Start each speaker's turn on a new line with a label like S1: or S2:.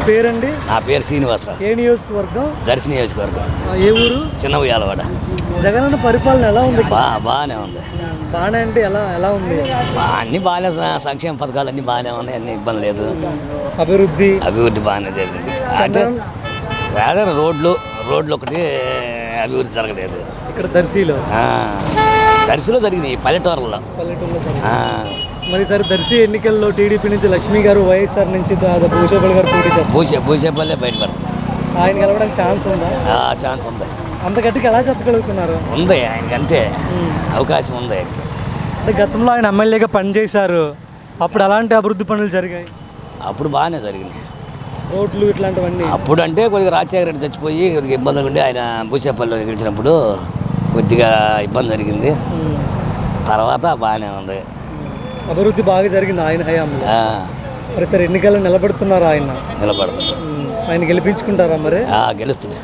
S1: పేరండి?
S2: నా పేరు శ్రీనివాసరావు.
S1: ఏ నియోజకవర్గం?
S2: దర్శి నియోజకవర్గం.
S1: ఏ ఊరు?
S2: చిన్న ఉయ్యాలవాడ.
S1: జగనన్న పరిపాలన ఎలా ఉంది?
S2: బాగానే ఉంది.
S1: బాగానే అంటే ఎలా ఉంది?
S2: అన్ని బాగానే, సంక్షేమ పథకాలు అన్ని బాగానే ఉన్నాయి, అన్ని ఇబ్బంది లేదు.
S1: అభివృద్ధి
S2: బాగానే జరిగింది. అయితే అదే రోడ్లు ఒకటి అభివృద్ధి జరగలేదు
S1: ఇక్కడ
S2: దర్శిలో జరిగినాయి, పల్లెటూరులో.
S1: మరి సరే, దర్శి ఎన్నికల్లో టీడీపీ నుంచి లక్ష్మీ గారు, వైఎస్ఆర్ నుంచి భూషేపల్లి గారు పోటీ చేస్తారు.
S2: భూషేపల్లే బయటపడుతుంది.
S1: ఆయన గెలవడానికి ఛాన్స్ ఉందా?
S2: ఛాన్స్ ఉంది.
S1: అంత గట్టిగా ఎలా చెప్పగలుగుతున్నారు?
S2: ఉంది, ఆయనకి అంతే అవకాశం ఉంది ఆయనకి.
S1: అంటే గతంలో ఆయన ఎమ్మెల్యేగా పనిచేశారు, అప్పుడు అలాంటి అభివృద్ధి పనులు జరిగాయి?
S2: అప్పుడు బాగానే జరిగినాయి,
S1: రోడ్లు ఇట్లాంటివన్నీ.
S2: అప్పుడు అంటే కొద్దిగా రాజశేఖర రెడ్డి చచ్చిపోయి కొద్దిగా ఇబ్బందులు ఉండి ఆయన భూషేపల్లిలో గెలిచినప్పుడు కొద్దిగా ఇబ్బంది జరిగింది. తర్వాత బాగానే ఉంది,
S1: అభివృద్ధి బాగా జరిగింది ఆయన హయాంలో. మరి సరే, ఎన్నికల్లో నిలబడుతున్నారు ఆయన?
S2: నిలబడుతుంది.
S1: ఆయన గెలిపించుకుంటారా మరి?
S2: గెలుస్తుంది.